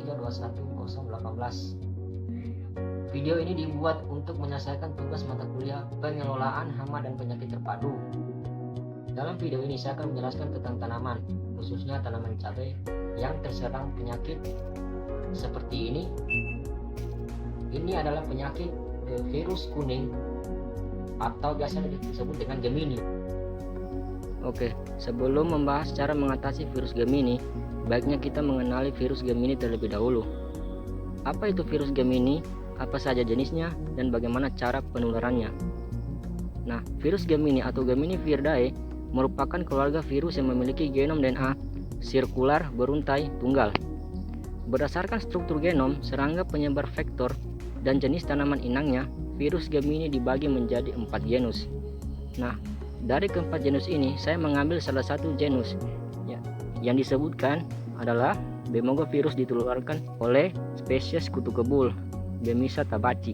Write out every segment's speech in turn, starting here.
0321 Video ini dibuat untuk menyelesaikan tugas mata kuliah pengelolaan hama dan penyakit terpadu. Dalam video ini saya akan menjelaskan tentang tanaman, khususnya tanaman cabai yang terserang penyakit seperti ini. Ini adalah penyakit virus kuning atau biasa disebut dengan Gemini. Oke, sebelum membahas cara mengatasi virus Gemini, baiknya kita mengenali virus Gemini terlebih dahulu. Apa itu virus Gemini? Apa saja jenisnya dan bagaimana cara penularannya? Nah, virus Gemini atau Geminividae merupakan keluarga virus yang memiliki genom DNA sirkular beruntai tunggal. Berdasarkan struktur genom, serangga penyebar vektor, dan jenis tanaman inangnya, virus Gemini dibagi menjadi 4 genus. Nah, dari keempat genus ini, saya mengambil salah satu genus yang disebutkan adalah Bemogovirus ditularkan oleh spesies kutu kebul Bemisia tabaci.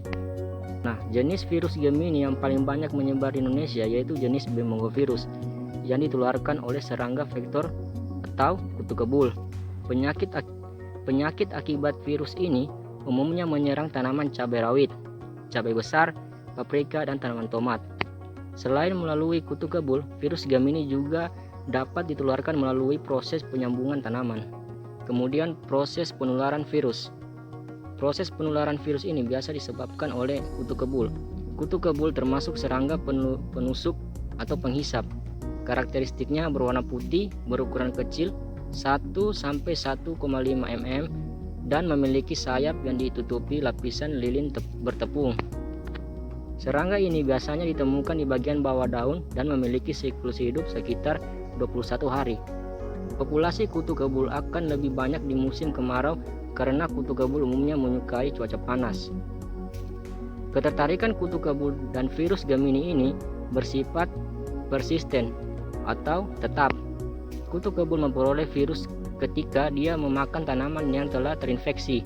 Nah, jenis virus Gemini yang paling banyak menyebar di Indonesia yaitu jenis Bemogovirus yang ditularkan oleh serangga vektor atau kutu kebul. Penyakit akibat virus ini umumnya menyerang tanaman cabai rawit, cabai besar, paprika, dan tanaman tomat. Selain melalui kutu kebul, virus Gemini juga dapat ditularkan melalui proses penyambungan tanaman. Kemudian proses penularan virus. Proses penularan virus ini biasa disebabkan oleh kutu kebul. Kutu kebul termasuk serangga penusuk atau penghisap. Karakteristiknya berwarna putih, berukuran kecil 1-1,5 mm dan memiliki sayap yang ditutupi lapisan lilin bertepung. Serangga ini biasanya ditemukan di bagian bawah daun dan memiliki siklus hidup sekitar 21 hari. Populasi kutu kebul akan lebih banyak di musim kemarau karena kutu kebul umumnya menyukai cuaca panas. Ketertarikan kutu kebul dan virus Gemini ini bersifat persisten atau tetap. Kutu kebul memperoleh virus ketika dia memakan tanaman yang telah terinfeksi.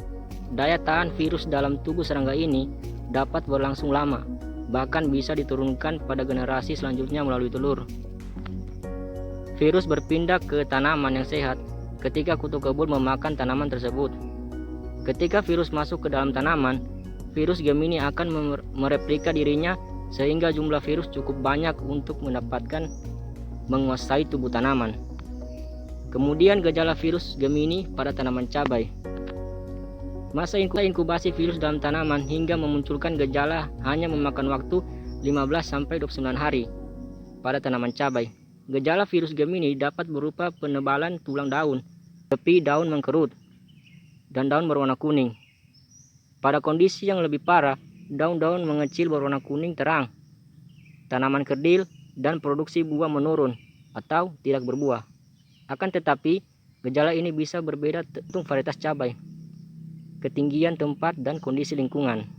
Daya tahan virus dalam tubuh serangga ini dapat berlangsung lama, bahkan bisa diturunkan pada generasi selanjutnya melalui telur. Virus berpindah ke tanaman yang sehat ketika kutu kebul memakan tanaman tersebut. Ketika virus masuk ke dalam tanaman, virus Gemini akan mereplika dirinya sehingga jumlah virus cukup banyak untuk menguasai tubuh tanaman. Kemudian gejala virus Gemini pada tanaman cabai. Masa inkubasi virus dalam tanaman hingga memunculkan gejala hanya memakan waktu 15-29 hari pada tanaman cabai. Gejala virus Gemini dapat berupa penebalan tulang daun, tepi daun mengkerut, dan daun berwarna kuning. Pada kondisi yang lebih parah, daun-daun mengecil berwarna kuning terang, tanaman kerdil, dan produksi buah menurun atau tidak berbuah. Akan tetapi, gejala ini bisa berbeda tergantung varietas cabai, ketinggian tempat, dan kondisi lingkungan.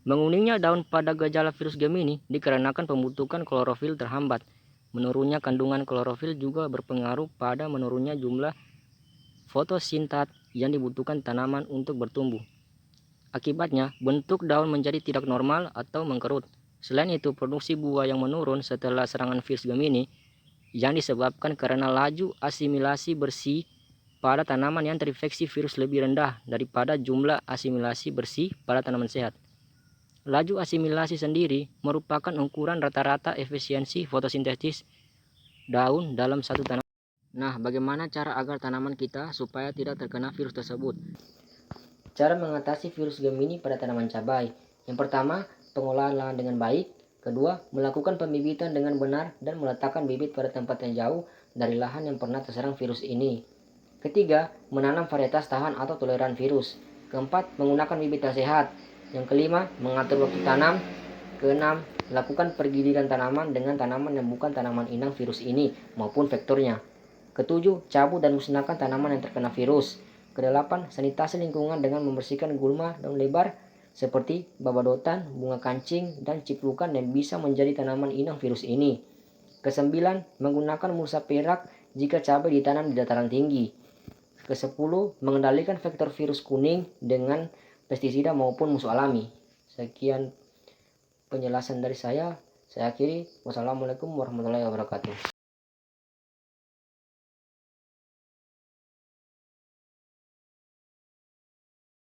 Menguningnya daun pada gejala virus Gemini dikarenakan pembentukan klorofil terhambat. Menurunnya kandungan klorofil juga berpengaruh pada menurunnya jumlah fotosintat yang dibutuhkan tanaman untuk bertumbuh. Akibatnya, bentuk daun menjadi tidak normal atau mengkerut. Selain itu, produksi buah yang menurun setelah serangan virus Gemini yang disebabkan karena laju asimilasi bersih pada tanaman yang terinfeksi virus lebih rendah daripada jumlah asimilasi bersih pada tanaman sehat. Laju asimilasi sendiri merupakan ukuran rata-rata efisiensi fotosintesis daun dalam satu tanaman. Nah, bagaimana cara agar tanaman kita supaya tidak terkena virus tersebut? Cara mengatasi virus Gemini pada tanaman cabai. Yang pertama, pengolahan lahan dengan baik. Kedua, melakukan pembibitan dengan benar dan meletakkan bibit pada tempat yang jauh dari lahan yang pernah terserang virus ini. Ketiga, menanam varietas tahan atau toleran virus. Keempat, menggunakan bibit yang sehat. Yang kelima, mengatur waktu tanam. Keenam, lakukan pergidikan tanaman dengan tanaman yang bukan tanaman inang virus ini maupun vektornya. Ketujuh, cabut dan musnahkan tanaman yang terkena virus. Kedelapan, sanitasi lingkungan dengan membersihkan gulma daun lebar seperti babadotan, bunga kancing, dan ciplukan yang bisa menjadi tanaman inang virus ini. Kesembilan, menggunakan mulsa perak jika cabai ditanam di dataran tinggi. Kesepuluh, mengendalikan vektor virus kuning dengan pestisida maupun musuh alami. Sekian penjelasan dari saya akhiri. Wassalamualaikum warahmatullahi wabarakatuh.